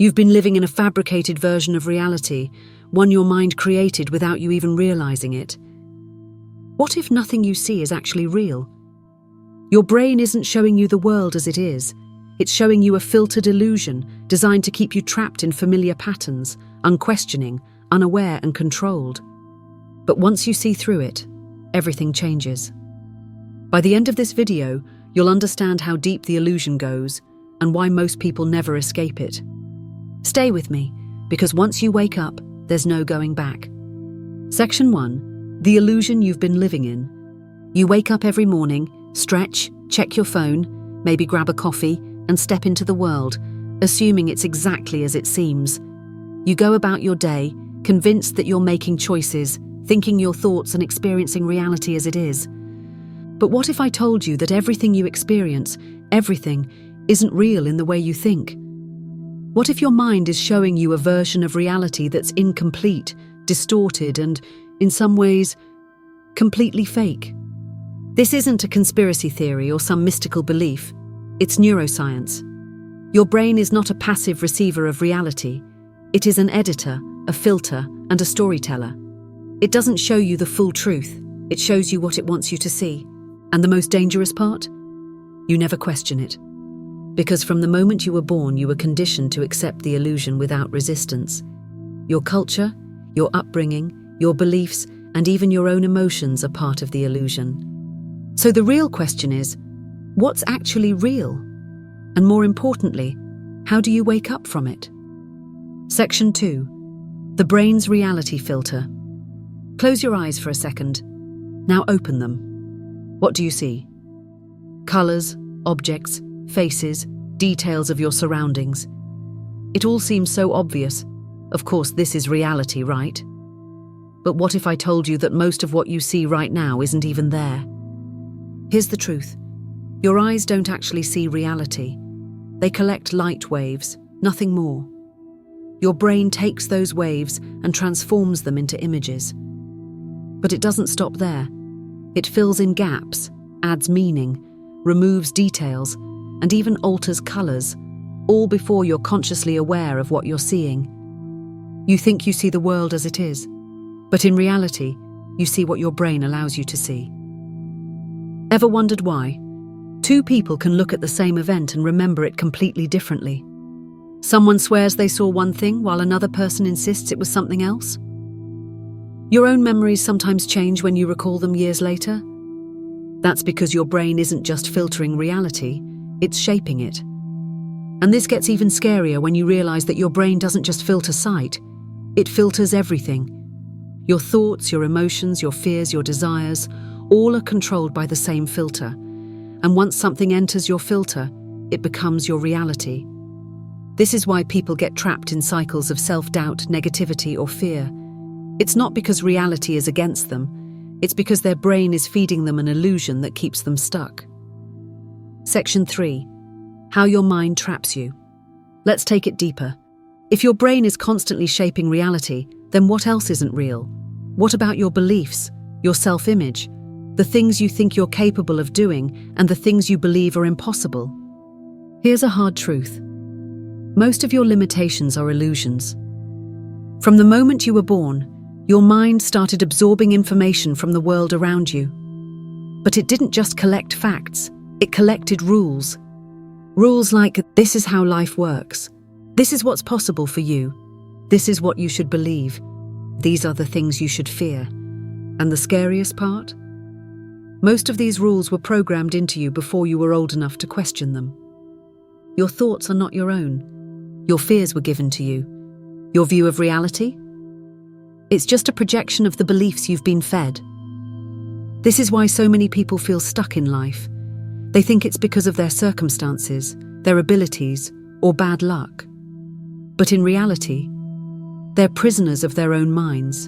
You've been living in a fabricated version of reality, one your mind created without you even realizing it. What if nothing you see is actually real? Your brain isn't showing you the world as it is. It's showing you a filtered illusion designed to keep you trapped in familiar patterns, unquestioning, unaware and controlled. But once you see through it, everything changes. By the end of this video, you'll understand how deep the illusion goes and why most people never escape it. Stay with me, because once you wake up, there's no going back. Section 1. The illusion you've been living in. You wake up every morning, stretch, check your phone, maybe grab a coffee, and step into the world, assuming it's exactly as it seems. You go about your day, convinced that you're making choices, thinking your thoughts and experiencing reality as it is. But what if I told you that everything you experience, everything, isn't real in the way you think? What if your mind is showing you a version of reality that's incomplete, distorted, and, in some ways, completely fake? This isn't a conspiracy theory or some mystical belief. It's neuroscience. Your brain is not a passive receiver of reality. It is an editor, a filter, and a storyteller. It doesn't show you the full truth. It shows you what it wants you to see. And the most dangerous part? You never question it. Because from the moment you were born, you were conditioned to accept the illusion without resistance. Your culture, your upbringing, your beliefs, and even your own emotions are part of the illusion. So the real question is, what's actually real? And more importantly, how do you wake up from it? Section 2. The brain's reality filter. Close your eyes for a second. Now open them. What do you see? Colors, objects, faces, details of your surroundings. It all seems so obvious. Of course, this is reality, right? But what if I told you that most of what you see right now isn't even there? Here's the truth. Your eyes don't actually see reality. They collect light waves, nothing more. Your brain takes those waves and transforms them into images. But it doesn't stop there. It fills in gaps, adds meaning, removes details, and even alters colors, all before you're consciously aware of what you're seeing. You think you see the world as it is, but in reality, you see what your brain allows you to see. Ever wondered why? Two people can look at the same event and remember it completely differently. Someone swears they saw one thing while another person insists it was something else. Your own memories sometimes change when you recall them years later. That's because your brain isn't just filtering reality, it's shaping it. And this gets even scarier when you realize that your brain doesn't just filter sight, it filters everything. Your thoughts, your emotions, your fears, your desires, all are controlled by the same filter. And once something enters your filter, it becomes your reality. This is why people get trapped in cycles of self-doubt, negativity, or fear. It's not because reality is against them, it's because their brain is feeding them an illusion that keeps them stuck. Section 3. How your mind traps you. Let's take it deeper. If your brain is constantly shaping reality, then what else isn't real? What about your beliefs, your self-image, the things you think you're capable of doing, and the things you believe are impossible? Here's a hard truth. Most of your limitations are illusions. From the moment you were born, your mind started absorbing information from the world around you. But it didn't just collect facts, it collected rules. Rules like, this is how life works. This is what's possible for you. This is what you should believe. These are the things you should fear. And the scariest part? Most of these rules were programmed into you before you were old enough to question them. Your thoughts are not your own. Your fears were given to you. Your view of reality? It's just a projection of the beliefs you've been fed. This is why so many people feel stuck in life. They think it's because of their circumstances, their abilities, or bad luck. But in reality, they're prisoners of their own minds.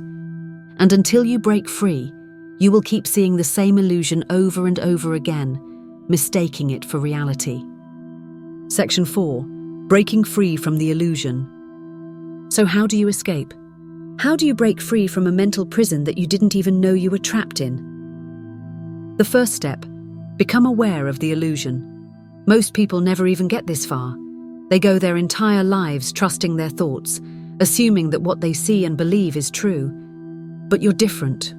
And until you break free, you will keep seeing the same illusion over and over again, mistaking it for reality. Section 4. Breaking free from the illusion. So how do you escape? How do you break free from a mental prison that you didn't even know you were trapped in? The first step, become aware of the illusion. Most people never even get this far. They go their entire lives trusting their thoughts, assuming that what they see and believe is true. But you're different.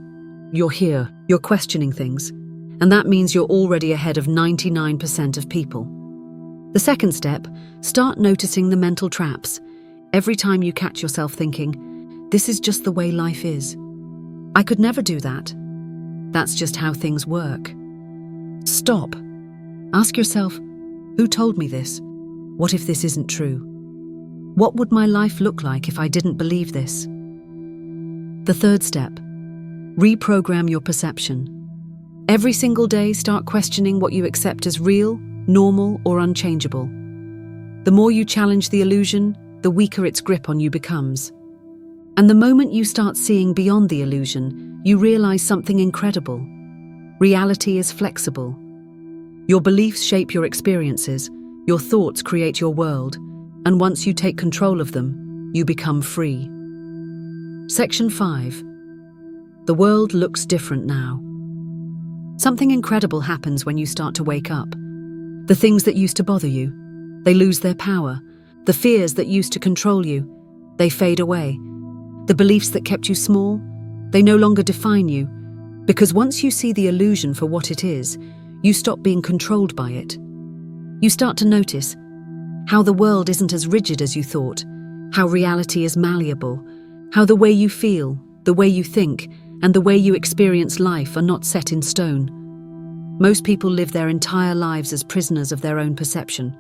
You're here, you're questioning things, and that means you're already ahead of 99% of people. The second step, start noticing the mental traps. Every time you catch yourself thinking, this is just the way life is. I could never do that. That's just how things work. Stop. Ask yourself, who told me this? What if this isn't true? What would my life look like if I didn't believe this? The third step, reprogram your perception. Every single day, start questioning what you accept as real, normal, or unchangeable. The more you challenge the illusion, the weaker its grip on you becomes. And the moment you start seeing beyond the illusion, you realize something incredible. Reality is flexible. Your beliefs shape your experiences, your thoughts create your world, and once you take control of them, you become free. Section 5. The world looks different now. Something incredible happens when you start to wake up. The things that used to bother you, they lose their power. The fears that used to control you, they fade away. The beliefs that kept you small, they no longer define you, because once you see the illusion for what it is, you stop being controlled by it. You start to notice how the world isn't as rigid as you thought, how reality is malleable, how the way you feel, the way you think, and the way you experience life are not set in stone. Most people live their entire lives as prisoners of their own perception.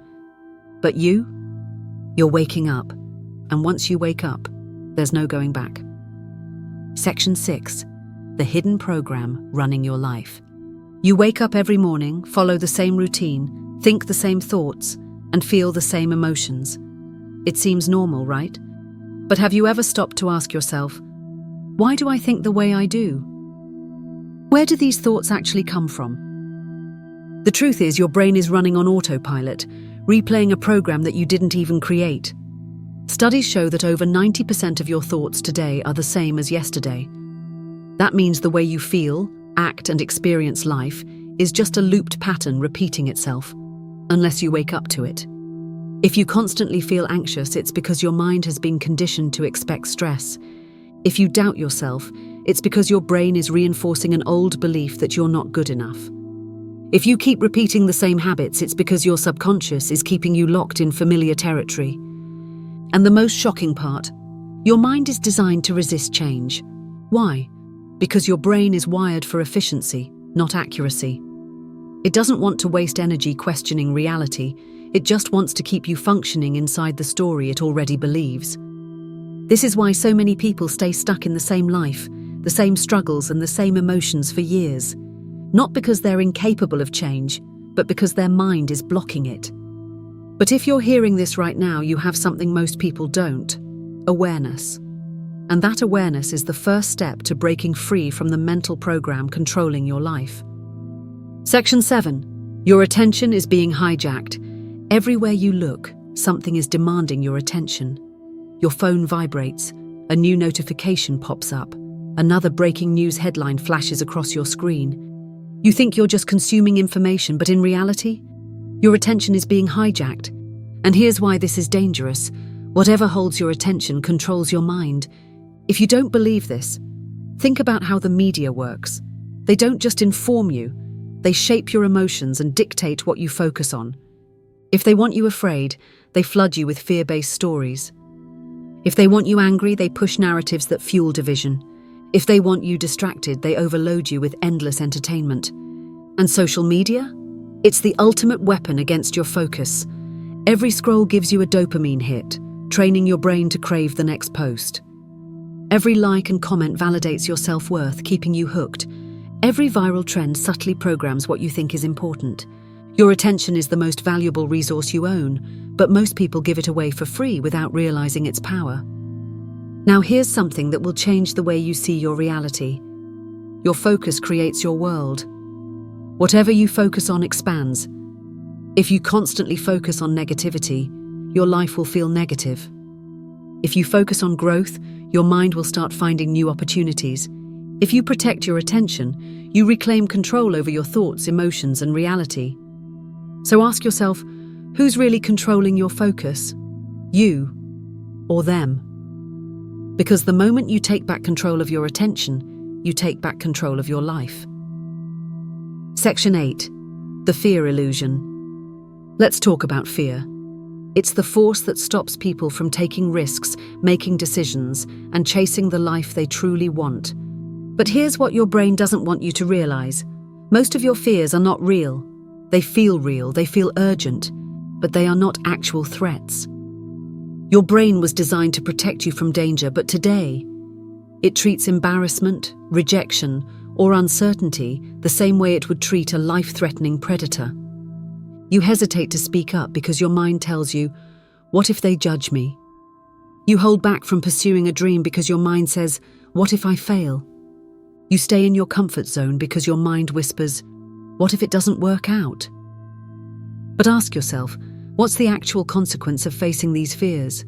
But you're waking up, and once you wake up, there's no going back. Section 6. The hidden program running your life. You wake up every morning, follow the same routine, think the same thoughts, and feel the same emotions. It seems normal, right? But have you ever stopped to ask yourself, why do I think the way I do? Where do these thoughts actually come from? The truth is, your brain is running on autopilot, replaying a program that you didn't even create. Studies show that over 90% of your thoughts today are the same as yesterday. That means the way you feel, act, and experience life is just a looped pattern repeating itself, unless you wake up to it. If you constantly feel anxious, it's because your mind has been conditioned to expect stress. If you doubt yourself, it's because your brain is reinforcing an old belief that you're not good enough. If you keep repeating the same habits, it's because your subconscious is keeping you locked in familiar territory. And the most shocking part, your mind is designed to resist change. Why? Because your brain is wired for efficiency, not accuracy. It doesn't want to waste energy questioning reality, it just wants to keep you functioning inside the story it already believes. This is why so many people stay stuck in the same life, the same struggles and the same emotions for years. Not because they're incapable of change, but because their mind is blocking it. But if you're hearing this right now, you have something most people don't: awareness. And that awareness is the first step to breaking free from the mental program controlling your life. Section 7. Your attention is being hijacked. Everywhere you look, something is demanding your attention. Your phone vibrates, a new notification pops up, another breaking news headline flashes across your screen. You think you're just consuming information, but in reality, your attention is being hijacked. And here's why this is dangerous. Whatever holds your attention controls your mind. If you don't believe this, think about how the media works. They don't just inform you, they shape your emotions and dictate what you focus on. If they want you afraid, they flood you with fear-based stories. If they want you angry, they push narratives that fuel division. If they want you distracted, they overload you with endless entertainment. And social media? It's the ultimate weapon against your focus. Every scroll gives you a dopamine hit, training your brain to crave the next post. Every like and comment validates your self-worth, keeping you hooked. Every viral trend subtly programs what you think is important. Your attention is the most valuable resource you own, but most people give it away for free without realizing its power. Now here's something that will change the way you see your reality. Your focus creates your world. Whatever you focus on expands. If you constantly focus on negativity, your life will feel negative. If you focus on growth, your mind will start finding new opportunities. If you protect your attention, you reclaim control over your thoughts, emotions, and reality. So ask yourself, Who's really controlling your focus? You or them? Because the moment you take back control of your attention, you take back control of your life. Section 8. The fear illusion. Let's talk about fear. It's the force that stops people from taking risks, making decisions, and chasing the life they truly want. But here's what your brain doesn't want you to realize. Most of your fears are not real. They feel urgent, but they are not actual threats. Your brain was designed to protect you from danger, but today, it treats embarrassment, rejection, or uncertainty the same way it would treat a life-threatening predator. You hesitate to speak up because your mind tells you, what if they judge me? You hold back from pursuing a dream because your mind says, what if I fail? You stay in your comfort zone because your mind whispers, what if it doesn't work out? But ask yourself, what's the actual consequence of facing these fears?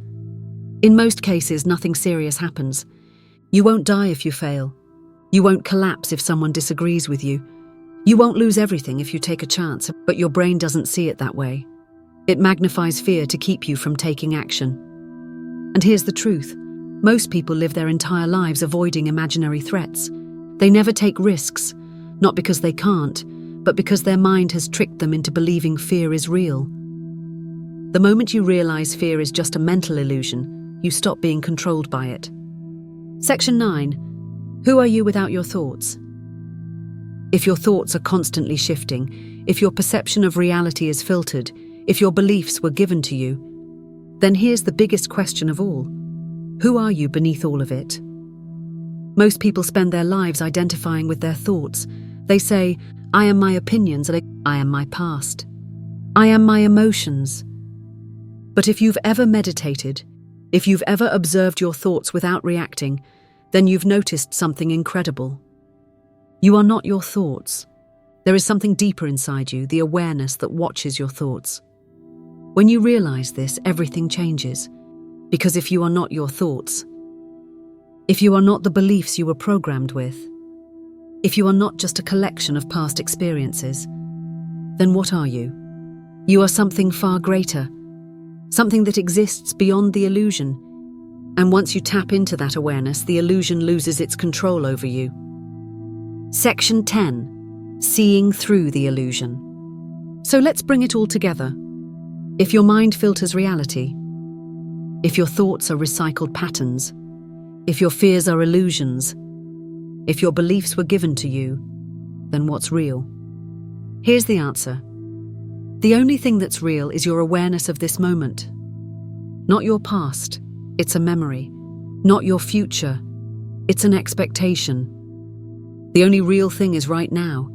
In most cases, nothing serious happens. You won't die if you fail. You won't collapse if someone disagrees with you. You won't lose everything if you take a chance, but your brain doesn't see it that way. It magnifies fear to keep you from taking action. And here's the truth. Most people live their entire lives avoiding imaginary threats. They never take risks, not because they can't, but because their mind has tricked them into believing fear is real. The moment you realize fear is just a mental illusion, you stop being controlled by it. Section 9. Who are you without your thoughts? If your thoughts are constantly shifting, if your perception of reality is filtered, if your beliefs were given to you, then here's the biggest question of all. Who are you beneath all of it? Most people spend their lives identifying with their thoughts. They say, I am my opinions and I am my past. I am my emotions. But if you've ever meditated, if you've ever observed your thoughts without reacting, then you've noticed something incredible. You are not your thoughts. There is something deeper inside you, the awareness that watches your thoughts. When you realize this, everything changes. Because if you are not your thoughts, if you are not the beliefs you were programmed with, if you are not just a collection of past experiences, then what are you? You are something far greater, something that exists beyond the illusion. And once you tap into that awareness, the illusion loses its control over you. Section 10. Seeing through the illusion. So let's bring it all together. If your mind filters reality, if your thoughts are recycled patterns, if your fears are illusions, if your beliefs were given to you, then what's real? Here's the answer. The only thing that's real is your awareness of this moment. Not your past, it's a memory. Not your future, it's an expectation. The only real thing is right now,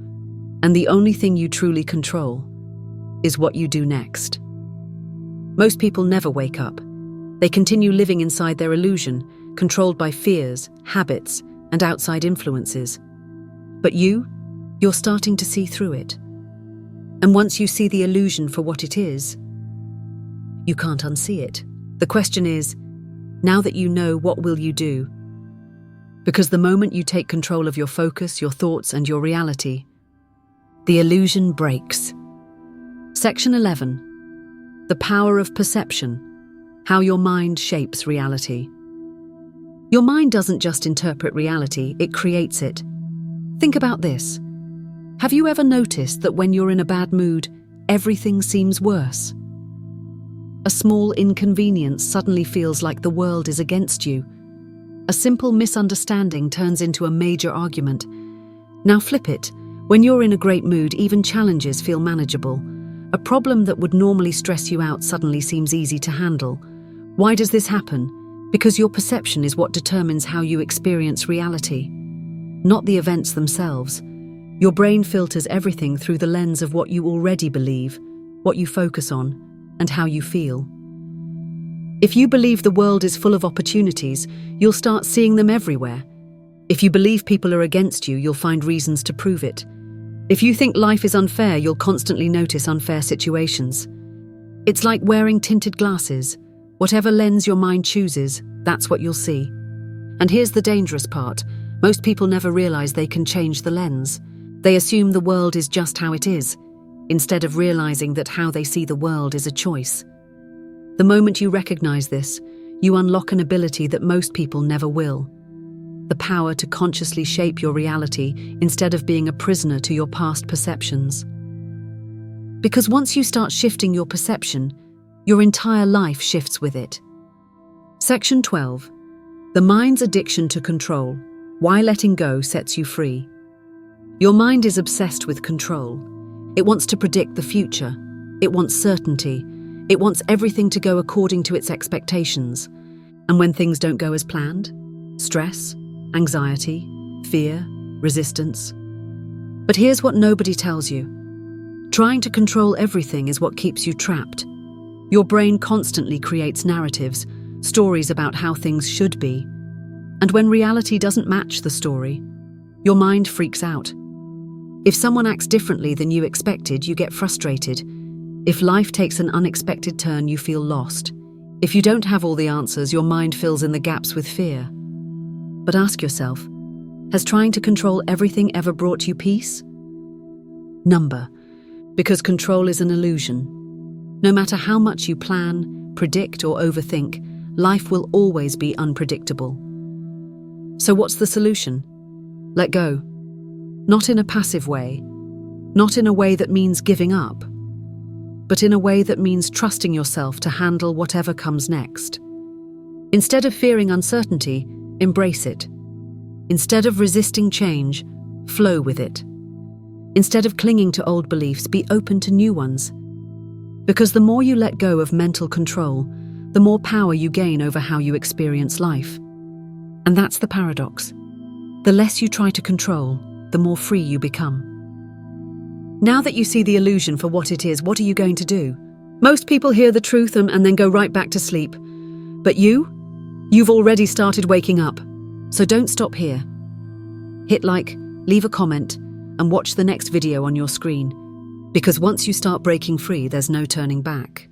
and the only thing you truly control is what you do next. Most people never wake up. They continue living inside their illusion, controlled by fears, habits, and outside influences. But you're starting to see through it. And once you see the illusion for what it is, you can't unsee it. The question is, now that you know, what will you do? Because the moment you take control of your focus, your thoughts, and your reality, the illusion breaks. Section 11. The power of perception. How your mind shapes reality. Your mind doesn't just interpret reality, it creates it. Think about this. Have you ever noticed that when you're in a bad mood, everything seems worse? A small inconvenience suddenly feels like the world is against you. A simple misunderstanding turns into a major argument. Now flip it. When you're in a great mood, even challenges feel manageable. A problem that would normally stress you out suddenly seems easy to handle. Why does this happen? Because your perception is what determines how you experience reality, not the events themselves. Your brain filters everything through the lens of what you already believe, what you focus on, and how you feel. If you believe the world is full of opportunities, you'll start seeing them everywhere. If you believe people are against you, you'll find reasons to prove it. If you think life is unfair, you'll constantly notice unfair situations. It's like wearing tinted glasses. Whatever lens your mind chooses, that's what you'll see. And here's the dangerous part. Most people never realize they can change the lens. They assume the world is just how it is, instead of realizing that how they see the world is a choice. The moment you recognize this, you unlock an ability that most people never will: the power to consciously shape your reality instead of being a prisoner to your past perceptions. Because once you start shifting your perception, your entire life shifts with it. Section 12. The mind's addiction to control. Why letting go sets you free. Your mind is obsessed with control. It wants to predict the future. It wants certainty. It wants everything to go according to its expectations. And when things don't go as planned, stress, anxiety, fear, resistance. But here's what nobody tells you. Trying to control everything is what keeps you trapped. Your brain constantly creates narratives, stories about how things should be. And when reality doesn't match the story, your mind freaks out. If someone acts differently than you expected, you get frustrated. If life takes an unexpected turn, you feel lost. If you don't have all the answers, your mind fills in the gaps with fear. But ask yourself, has trying to control everything ever brought you peace? Because control is an illusion. No matter how much you plan, predict, or overthink, life will always be unpredictable. So what's the solution? Let go. Not in a passive way, not in a way that means giving up, but in a way that means trusting yourself to handle whatever comes next. Instead of fearing uncertainty, embrace it. Instead of resisting change, flow with it. Instead of clinging to old beliefs, be open to new ones. Because the more you let go of mental control, the more power you gain over how you experience life. And that's the paradox. The less you try to control, the more free you become. Now that you see the illusion for what it is, what are you going to do? Most people hear the truth and then go right back to sleep. But you've already started waking up. So don't stop here. Hit like, leave a comment, and watch the next video on your screen. Because once you start breaking free, there's no turning back.